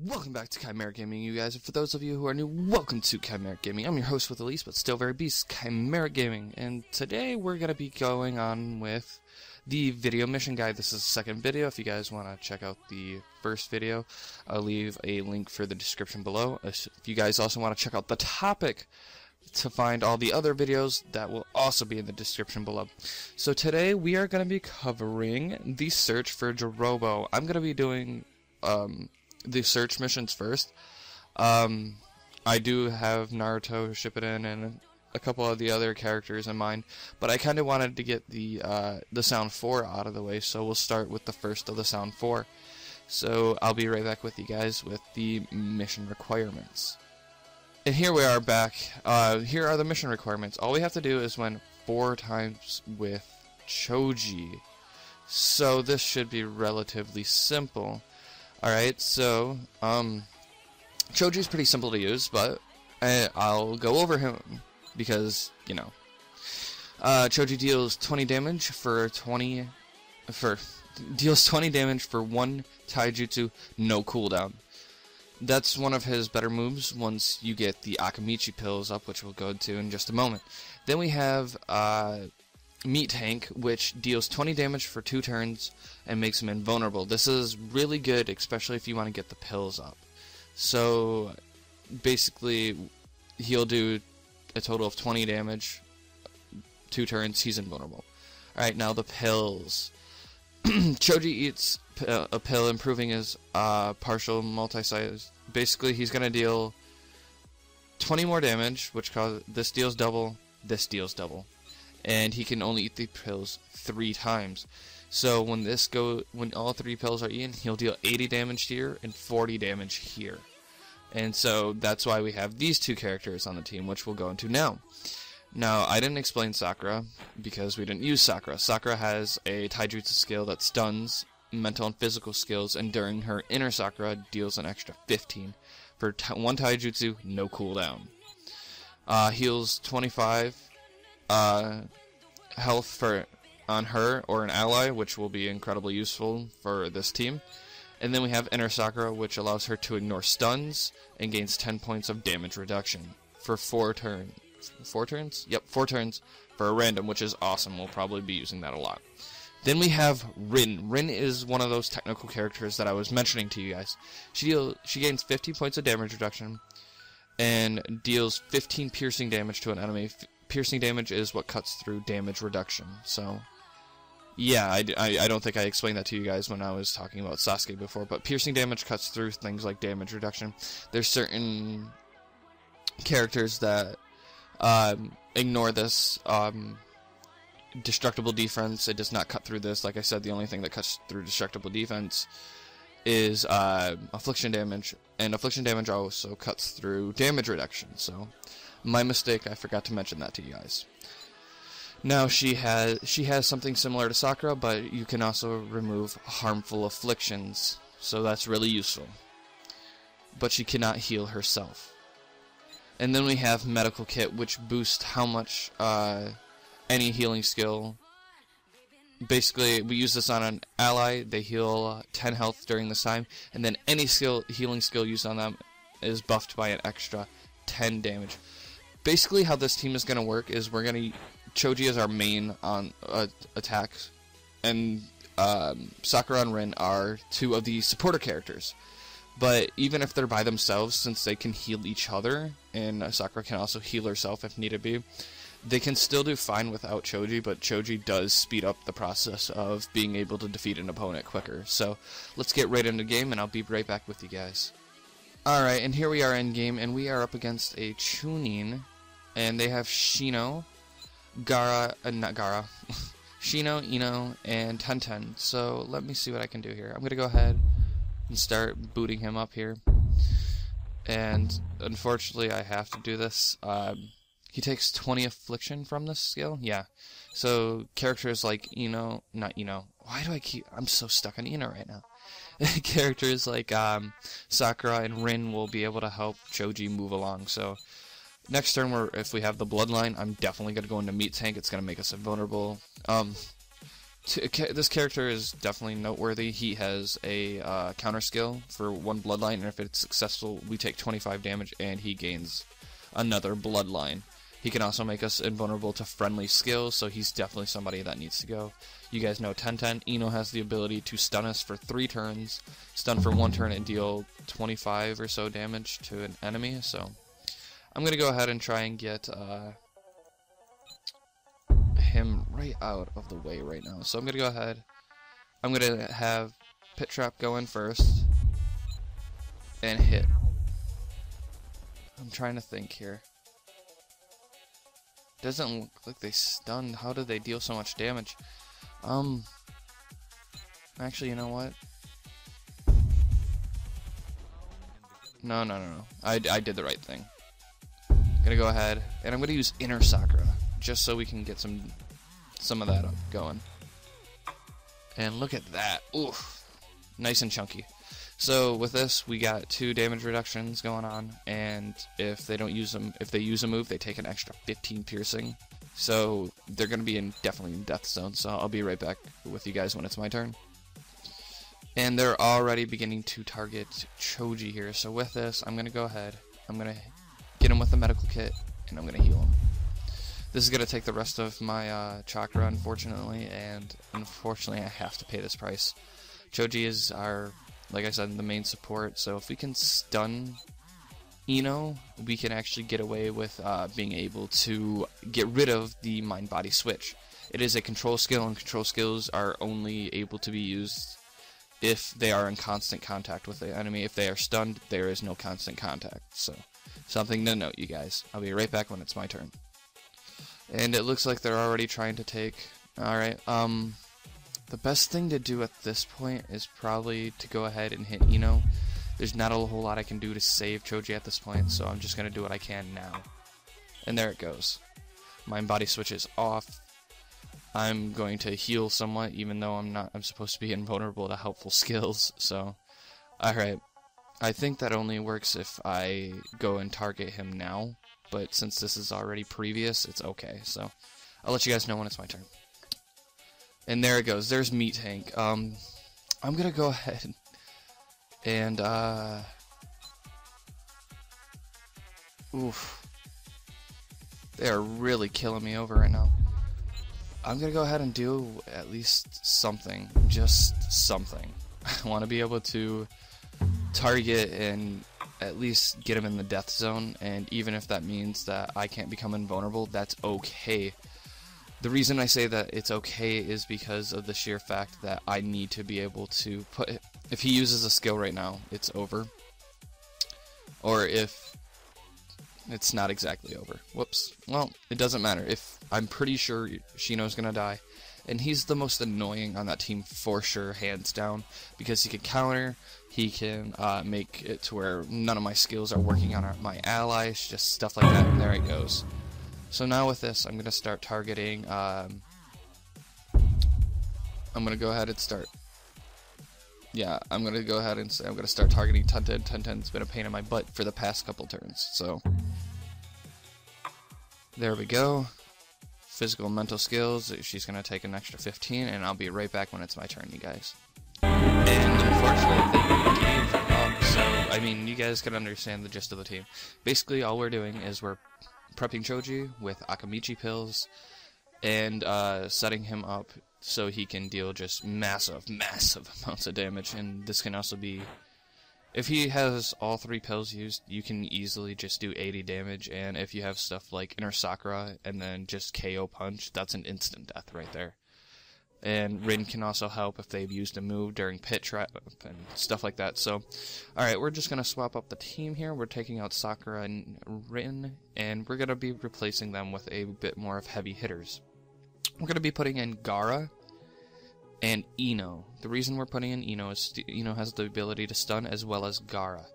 Welcome back to Chimera Gaming, you guys. And for those of you who are new, welcome to Chimera Gaming. I'm your host with the least, but still very beast, Chimera Gaming. And today we're going to be going on with the video mission guide. This is the second video. If you guys want to check out the first video, I'll leave a link for the description below. If you guys also want to check out the topic to find all the other videos, that will also be in the description below. So today we are going to be covering the search for Jiroubou. I'm going to be doing the search missions first. I do have Naruto Shippuden and a couple of the other characters in mind, but I kind of wanted to get the Sound 4 out of the way, so we'll start with the first of the Sound 4. So I'll be right back with you guys with the mission requirements. And here we are back. Here are the mission requirements. All we have to do is win 4 times with Choji. So this should be relatively simple. Alright, so, Choji's pretty simple to use, but I'll go over him because, you know. Choji deals 20 damage for 1 taijutsu, no cooldown. That's one of his better moves once you get the Akamichi pills up, which we'll go to in just a moment. Then we have Meat Tank, which deals 20 damage for 2 turns and makes him invulnerable. This is really good, especially if you want to get the pills up. So basically he'll do a total of 20 damage, 2 turns, he's invulnerable. Alright, now the pills. Choji eats a pill, improving his partial multi-size. Basically he's going to deal 20 more damage, which causes this deals double, this deals double. And he can only eat the pills 3 times. So when all 3 pills are eaten, he'll deal 80 damage here and 40 damage here. And so that's why we have these 2 characters on the team, which we'll go into now. Now, I didn't explain Sakura because we didn't use Sakura. Sakura has a taijutsu skill that stuns mental and physical skills, and during her inner Sakura deals an extra 15 for 1 taijutsu, no cooldown. Heals 25 health on her or an ally, which will be incredibly useful for this team. And then we have Inner Sakura, which allows her to ignore stuns and gains 10 points of damage reduction for 4 turns. 4 turns? Yep, 4 turns for a random, which is awesome. We'll probably be using that a lot. Then we have Rin. Rin is one of those technical characters that I was mentioning to you guys. She gains 50 points of damage reduction and deals 15 piercing damage to an enemy. Piercing damage is what cuts through damage reduction. So, yeah, I don't think I explained that to you guys when I was talking about Sasuke before, but piercing damage cuts through things like damage reduction. There's certain characters that ignore this. Destructible defense, it does not cut through this. Like I said, the only thing that cuts through destructible defense is affliction damage, and affliction damage also cuts through damage reduction. So, my mistake, I forgot to mention that to you guys. Now she has something similar to Sakura, but you can also remove harmful afflictions, so that's really useful. But she cannot heal herself. And then we have Medical Kit, which boosts how much any healing skill. Basically, we use this on an ally. They heal 10 health during this time, and then any healing skill used on them is buffed by an extra 10 damage. Basically, how this team is going to work is we're going to... Choji is our main on attacks, and Sakura and Rin are 2 of the supporter characters. But even if they're by themselves, since they can heal each other, and Sakura can also heal herself if needed be, they can still do fine without Choji, but Choji does speed up the process of being able to defeat an opponent quicker. So let's get right into the game, and I'll be right back with you guys. Alright, and here we are in game, and we are up against a Chunin, and they have Shino, Shino, Ino, and Tenten. So let me see what I can do here. I'm going to go ahead and start booting him up here. And unfortunately, I have to do this. He takes 20 affliction from this skill. Yeah. So characters like not Ino. I'm so stuck on Ino right now. Characters like Sakura and Rin will be able to help Choji move along. So next turn, if we have the bloodline, I'm definitely going to go into Meat Tank. It's going to make us invulnerable. This character is definitely noteworthy. He has a counter skill for one bloodline, and if it's successful, we take 25 damage, and he gains another bloodline. He can also make us invulnerable to friendly skills, so he's definitely somebody that needs to go. You guys know 10-10. Ino has the ability to stun us for 3 turns, stun for 1 turn, and deal 25 or so damage to an enemy. So I'm going to go ahead and try and get him right out of the way right now. So I'm going to go ahead. I'm going to have Pit Trap go in first and hit. I'm trying to think here. Doesn't look like they stunned. How did they deal so much damage? Actually, you know what? No. I did the right thing. I'm gonna go ahead and I'm gonna use Inner Sakura just so we can get some of that going. And look at that. Oof. Nice and chunky. So with this, we got 2 damage reductions going on, and if they use a move, they take an extra 15 piercing. So they're going to be definitely in death zone. So I'll be right back with you guys when it's my turn. And they're already beginning to target Choji here. So with this, I'm going to go ahead. I'm going to get him with the medical kit, and I'm going to heal him. This is going to take the rest of my chakra, unfortunately, and unfortunately I have to pay this price. Choji is our, like I said, the main support, so if we can stun Ino, we can actually get away with being able to get rid of the mind-body switch. It is a control skill, and control skills are only able to be used if they are in constant contact with the enemy. If they are stunned, there is no constant contact. So, something to note, you guys. I'll be right back when it's my turn. And it looks like they're already trying to take... Alright, the best thing to do at this point is probably to go ahead and hit Ino. There's not a whole lot I can do to save Choji at this point, so I'm just going to do what I can now. And there it goes. Mind body switch is off. I'm going to heal somewhat, even though I'm supposed to be invulnerable to helpful skills, so... Alright. I think that only works if I go and target him now, but since this is already previous, it's okay, so... I'll let you guys know when it's my turn. And there it goes. There's Meat Tank. I'm gonna go ahead and oof. They are really killing me over right now. I'm gonna go ahead and do at least something. Just something. I want to be able to target and at least get him in the death zone, and even if that means that I can't become invulnerable, that's okay. The reason I say that it's okay is because of the sheer fact that I need to be able to put... If he uses a skill right now, it's over. Or if it's not exactly over. Whoops. Well, it doesn't matter. If I'm pretty sure Shino's gonna die. And he's the most annoying on that team for sure, hands down. Because he can counter, he can make it to where none of my skills are working on my allies, just stuff like that, and there it goes. So now with this, I'm going to start targeting, I'm going to go ahead and start, I'm going to go ahead and say I'm going to start targeting 10-10. 10-10's been a pain in my butt for the past couple turns, so, there we go. Physical and mental skills, she's going to take an extra 15, and I'll be right back when it's my turn, you guys. And unfortunately, they gave up, so, I mean, you guys can understand the gist of the team. Basically, all we're doing is we're prepping Choji with Akamichi pills and setting him up so he can deal just massive amounts of damage. And this can also be, if he has all 3 pills used, you can easily just do 80 damage, and if you have stuff like Inner Sakura and then just KO punch, that's an instant death right there. And Rin can also help if they've used a move during Pit Trap and stuff like that. So, alright, we're just going to swap up the team here. We're taking out Sakura and Rin, and we're going to be replacing them with a bit more of heavy hitters. We're going to be putting in Gaara and Ino. The reason we're putting in Ino is Ino has the ability to stun as well as Gaara.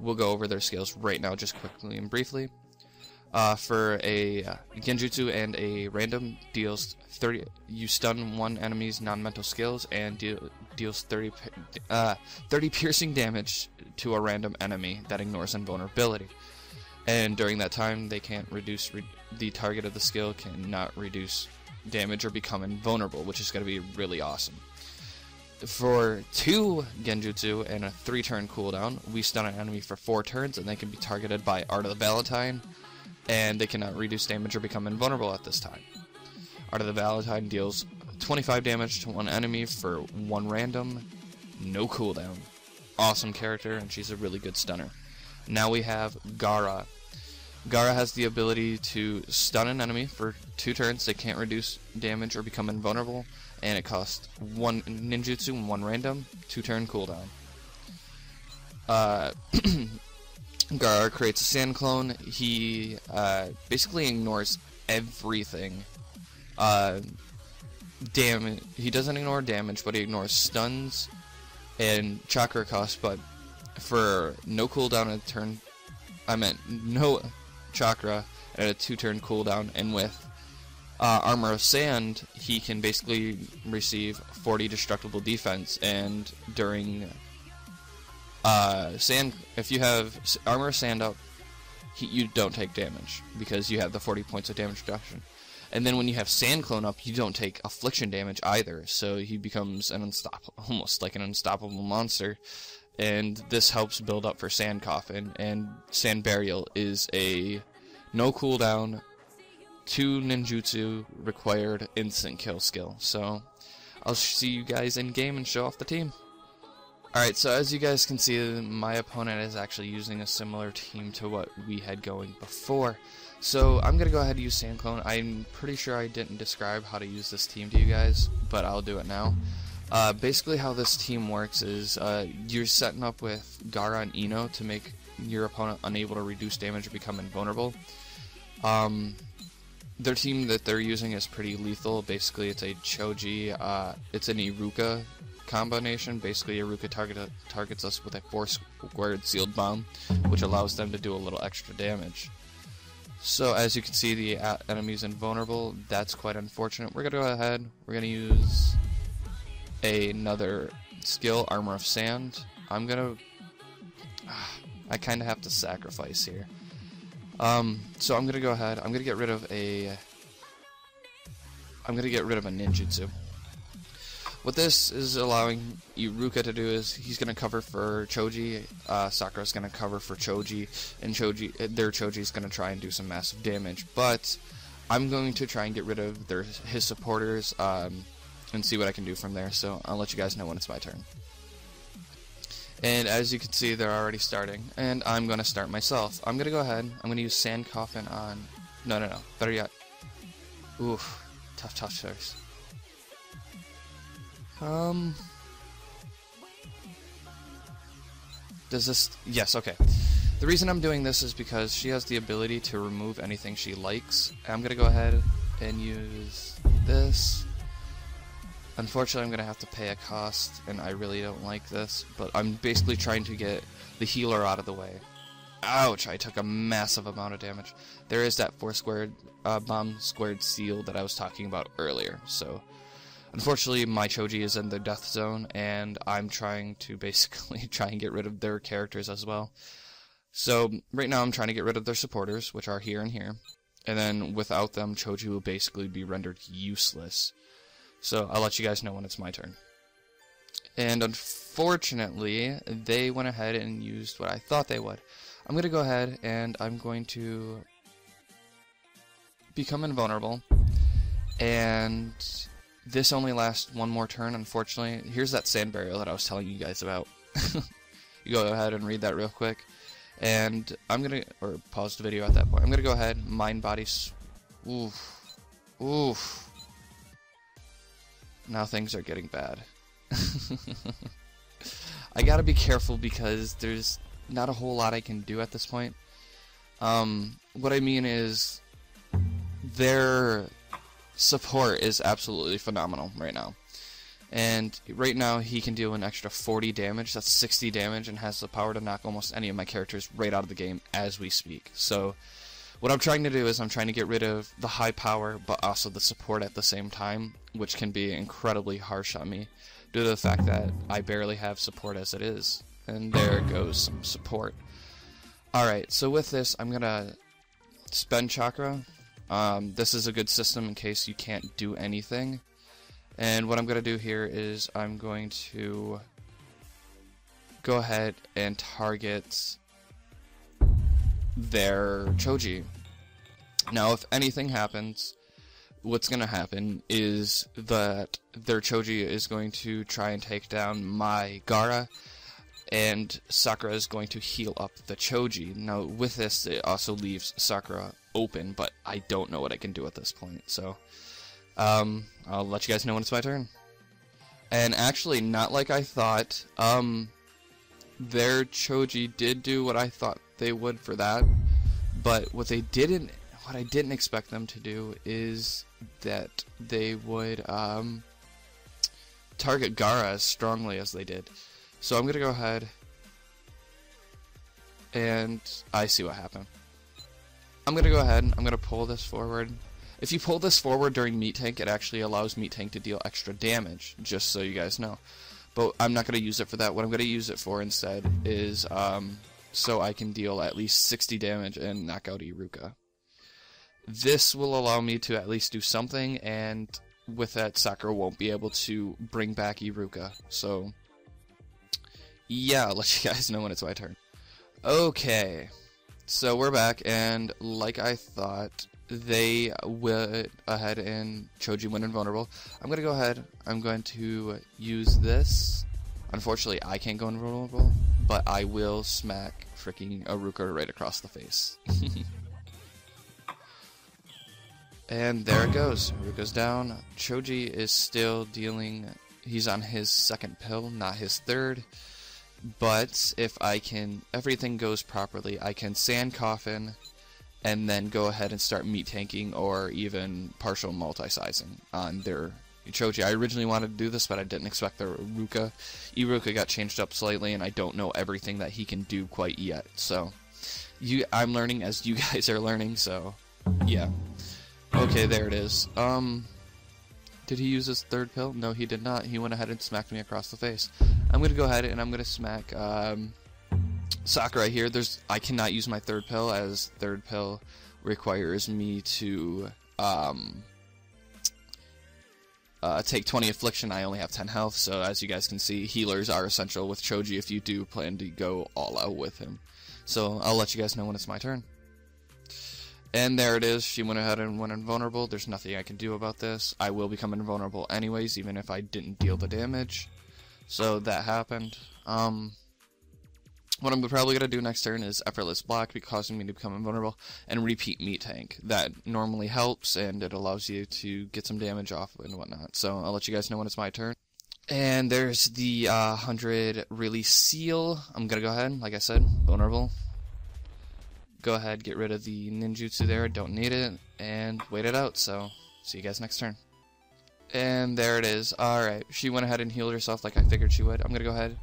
We'll go over their skills right now just quickly and briefly. For a Genjutsu and a random deals 30. You stun one enemy's non-mental skills and deals 30 piercing damage to a random enemy that ignores invulnerability. And during that time, they can't reduce the target of the skill cannot reduce damage or become invulnerable, which is going to be really awesome. For 2 Genjutsu and a 3-turn cooldown, we stun an enemy for 4 turns, and they can be targeted by Art of the Valentine, and they cannot reduce damage or become invulnerable at this time. Art of the Valentine deals 25 damage to one enemy for 1 random, no cooldown. Awesome character, and she's a really good stunner. Now we have Gaara. Gaara has the ability to stun an enemy for 2 turns. They can't reduce damage or become invulnerable, and it costs 1 ninjutsu and 1 random, 2-turn cooldown. Gaara creates a sand clone. He basically ignores everything. He doesn't ignore damage, but he ignores stuns and chakra cost. But for no cooldown a turn, no chakra at a 2-turn cooldown, and with Armor of Sand, he can basically receive 40 destructible defense, and during sand, if you have Armor of Sand up, you don't take damage because you have the 40 points of damage reduction. And then when you have Sand Clone up, you don't take affliction damage either, so he becomes almost like an unstoppable monster. And this helps build up for Sand Coffin, and Sand Burial is a no cooldown, 2 ninjutsu required instant kill skill. So I'll see you guys in game and show off the team. Alright, so as you guys can see, my opponent is actually using a similar team to what we had going before. So I'm going to go ahead and use Sand Clone. I'm pretty sure I didn't describe how to use this team to you guys, but I'll do it now. Basically how this team works is you're setting up with Gaara and Ino to make your opponent unable to reduce damage or become invulnerable. Their team that they're using is pretty lethal. Basically it's a Choji, it's an Iruka combination. Basically Iruka targets us with a 4-squared sealed bomb, which allows them to do a little extra damage. So as you can see, the enemy's invulnerable. That's quite unfortunate. We're going to go ahead, we're going to use another skill, Armor of Sand. I kind of have to sacrifice here. So I'm gonna go ahead. I'm gonna get rid of a ninjutsu. What this is allowing Iruka to do is he's gonna cover for Choji. Sakura's gonna cover for Choji, and their Choji's gonna try and do some massive damage. But I'm going to try and get rid of his supporters. And see what I can do from there, so I'll let you guys know when it's my turn. And as you can see, they're already starting, and I'm going to start myself. I'm going to go ahead, I'm going to use Sand Coffin on... No, better yet. Oof, tough choice. Does this... Yes, okay. The reason I'm doing this is because she has the ability to remove anything she likes. I'm going to go ahead and use this. Unfortunately, I'm going to have to pay a cost, and I really don't like this, but I'm basically trying to get the healer out of the way. Ouch, I took a massive amount of damage. There is that 4-squared bomb squared seal that I was talking about earlier, so unfortunately my Choji is in the death zone, and I'm trying to basically try and get rid of their characters as well. So right now I'm trying to get rid of their supporters, which are here and here, and then without them, Choji will basically be rendered useless. So I'll let you guys know when it's my turn. And unfortunately, they went ahead and used what I thought they would. I'm going to go ahead and I'm going to become invulnerable. And this only lasts 1 more turn, unfortunately. Here's that Sand Burial that I was telling you guys about. You go ahead and read that real quick. And I'm going to, or pause the video at that point. I'm going to go ahead, Mind Body. Oof. Now things are getting bad. I gotta be careful because there's not a whole lot I can do at this point. What I mean is their support is absolutely phenomenal right now. And right now he can deal an extra 40 damage, that's 60 damage, and has the power to knock almost any of my characters right out of the game as we speak. So what I'm trying to do is I'm trying to get rid of the high power, but also the support at the same time, which can be incredibly harsh on me, due to the fact that I barely have support as it is. And there goes some support. Alright, so with this, I'm going to spend chakra, This is a good system in case you can't do anything. And what I'm going to do here is I'm going to go ahead and target their Choji. Now, if anything happens, what's going to happen is that their Choji is going to try and take down my Gaara, and Sakura is going to heal up the Choji. Now, with this, it also leaves Sakura open, but I don't know what I can do at this point, so I'll let you guys know when it's my turn. And actually, not like I thought, their Choji did do what I thought they would for that, but what I didn't expect them to do is that they would target Gaara as strongly as they did. So I'm gonna go ahead, and I see what happened. I'm gonna go ahead and I'm gonna pull this forward. If you pull this forward during Meat Tank, it actually allows Meat Tank to deal extra damage, just so you guys know. But I'm not gonna use it for that. What I'm gonna use it for instead is so I can deal at least 60 damage and knock out Iruka. This will allow me to at least do something, and with that, Sakura won't be able to bring back Iruka. So, yeah, I'll let you guys know when it's my turn. Okay, so we're back, and like I thought, they went ahead and Choji went invulnerable. I'm going to go ahead, I'm going to use this. Unfortunately, I can't go invulnerable, but I will smack freaking Iruka right across the face. And there it goes. Iruka's down. Choji is still dealing. He's on his second pill, not his third. But if everything goes properly, I can sand coffin and then go ahead and start meat tanking or even partial multi-sizing on their Choji. I originally wanted to do this, but I didn't expect their Iruka. Iruka got changed up slightly, and I don't know everything that he can do quite yet. So, I'm learning as you guys are learning, so, yeah. Okay, there it is. Did he use his third pill? No, he did not. He went ahead and smacked me across the face. I'm going to go ahead and I'm going to smack Sakura here. I cannot use my third pill, as third pill requires me to take 20 affliction. I only have 10 health, so as you guys can see, healers are essential with Choji if you do plan to go all out with him. So I'll let you guys know when it's my turn. And there it is. She went ahead and went invulnerable. There's nothing I can do about this. I will become invulnerable anyways, even if I didn't deal the damage. So that happened. What I'm probably going to do next turn is Effortless Block, causing me to become invulnerable, and repeat Meat Tank. That normally helps, and it allows you to get some damage off and whatnot. So I'll let you guys know when it's my turn. And there's the 100 release seal. I'm going to go ahead, like I said, vulnerable. Go ahead, get rid of the ninjutsu there, don't need it, and wait it out, so see you guys next turn. And there it is. Alright, she went ahead and healed herself like I figured she would. I'm gonna go ahead,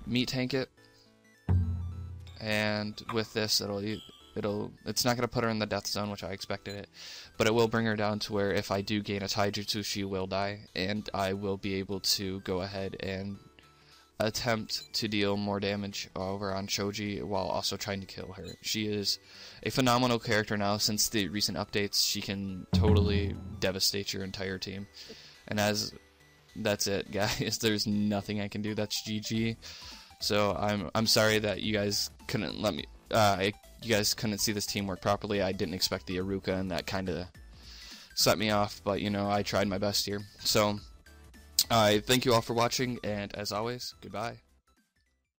meat tank it, and with this it's not gonna put her in the death zone, which I expected it, but it will bring her down to where if I do gain a taijutsu, she will die, and I will be able to go ahead and attempt to deal more damage over on Choji while also trying to kill her. She is a phenomenal character now. Since the recent updates, she can totally devastate your entire team. And that's it, guys. There's nothing I can do. That's GG. So I'm sorry that you guys couldn't let me. You guys couldn't see this team work properly. I didn't expect the Iruka, and that kind of set me off. But you know, I tried my best here. So I thank you all for watching, and as always, goodbye.